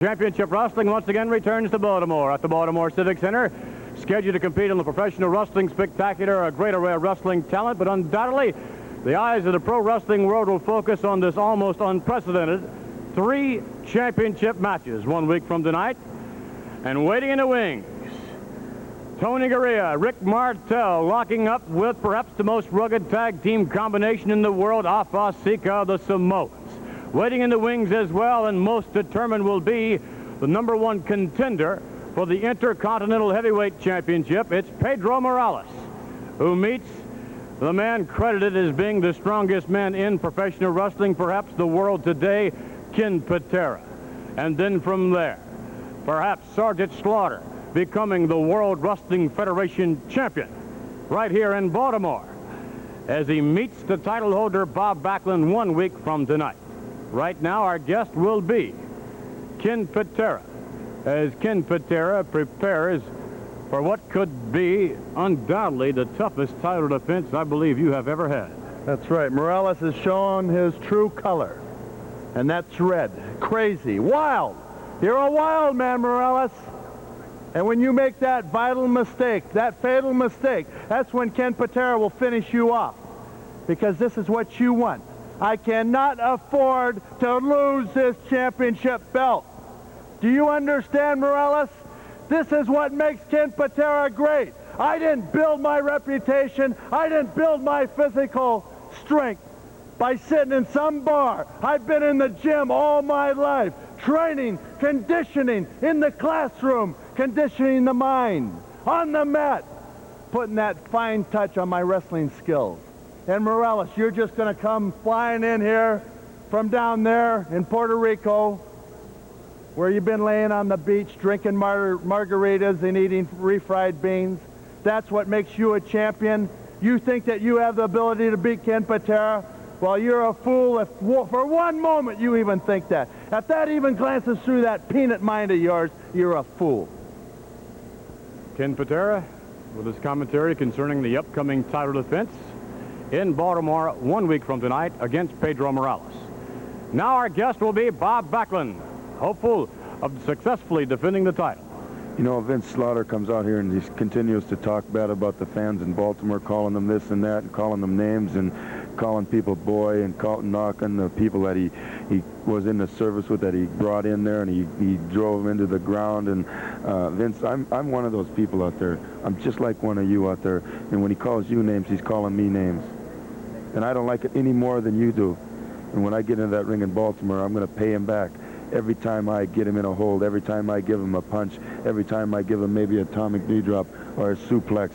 Championship Wrestling once again returns to Baltimore at the Baltimore Civic Center. Scheduled to compete in the Professional Wrestling Spectacular, a great array of wrestling talent, but undoubtedly the eyes of the pro wrestling world will focus on this almost unprecedented 3 championship matches 1 week from tonight. And waiting in the wings, Tony Garea, Rick Martel locking up with perhaps the most rugged tag team combination in the world, Alpha Sika, the Samoans. Waiting in the wings as well, and most determined, will be the #1 contender for the Intercontinental Heavyweight Championship. It's Pedro Morales, who meets the man credited as being the strongest man in professional wrestling, perhaps the world today, Ken Patera. And then from there, perhaps Sergeant Slaughter becoming the World Wrestling Federation champion right here in Baltimore as he meets the title holder Bob Backlund 1 week from tonight. Right now, our guest will be Ken Patera, as Ken Patera prepares for what could be undoubtedly the toughest title defense I believe you have ever had. That's right. Morales has shown his true color, and that's red. Crazy. Wild. You're a wild man, Morales. And when you make that vital mistake, that fatal mistake, that's when Ken Patera will finish you off, because this is what you want. I cannot afford to lose this championship belt. Do you understand, Morales? This is what makes Ken Patera great. I didn't build my reputation. I didn't build my physical strength by sitting in some bar. I've been in the gym all my life, training, conditioning, in the classroom, conditioning the mind, on the mat, putting that fine touch on my wrestling skills. And Morales, you're just going to come flying in here from down there in Puerto Rico, where you've been laying on the beach drinking margaritas and eating refried beans. That's what makes you a champion. You think that you have the ability to beat Ken Patera? Well, you're a fool if for one moment you even think that. If that even glances through that peanut mind of yours, you're a fool. Ken Patera with his commentary concerning the upcoming title defense in Baltimore 1 week from tonight against Pedro Morales. Now our guest will be Bob Backlund, hopeful of successfully defending the title. You know, Vince Slaughter comes out here and he continues to talk bad about the fans in Baltimore, calling them this and that, and calling them names, and calling people boy, and knocking the people that he was in the service with, that he brought in there, and he drove them into the ground. And Vince, I'm one of those people out there. I'm just like one of you out there. And when he calls you names, he's calling me names. And I don't like it any more than you do. And when I get into that ring in Baltimore, I'm going to pay him back. Every time I get him in a hold, every time I give him a punch, every time I give him maybe a atomic knee drop or a suplex,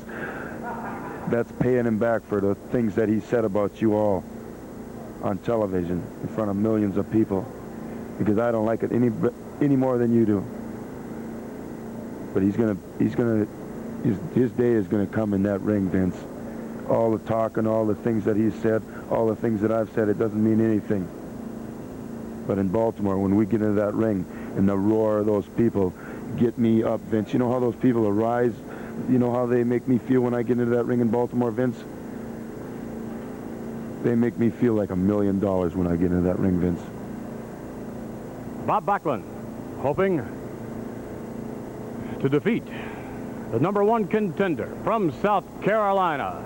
that's paying him back for the things that he said about you all on television in front of millions of people, because I don't like it any more than you do. But his day is gonna come in that ring, Vince. All the talk and all the things that he said, all the things that I've said, it doesn't mean anything. But in Baltimore, when we get into that ring and the roar of those people get me up, Vince, you know how those people arise? You know how they make me feel when I get into that ring in Baltimore, Vince? They make me feel like $1 million when I get into that ring, Vince. Bob Backlund hoping to defeat the #1 contender from South Carolina,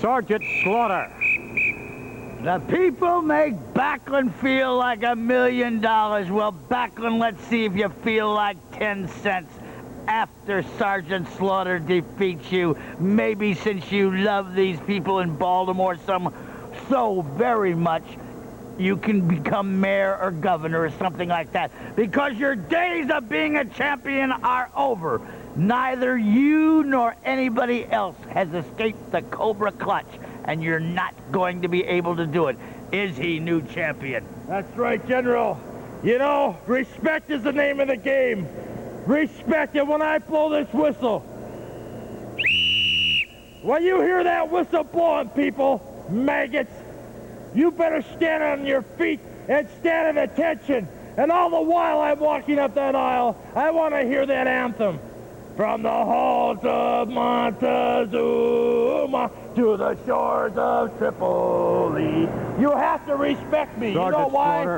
Sergeant Slaughter. The people make Backlund feel like $1 million. Well, Backlund, let's see if you feel like 10 cents after Sergeant Slaughter defeats you. Maybe since you love these people in Baltimore so very much, you can become mayor or governor or something like that, because your days of being a champion are over. Neither you nor anybody else has escaped the Cobra Clutch, and you're not going to be able to do it. Is he, new champion? That's right, General. You know, respect is the name of the game. Respect it when I blow this whistle. When you hear that whistle blowing, people, maggots, you better stand on your feet and stand at attention. And all the while I'm walking up that aisle, I want to hear that anthem. From the halls of Montezuma to the shores of Tripoli. You have to respect me. Sergeant You know why? Slaughter.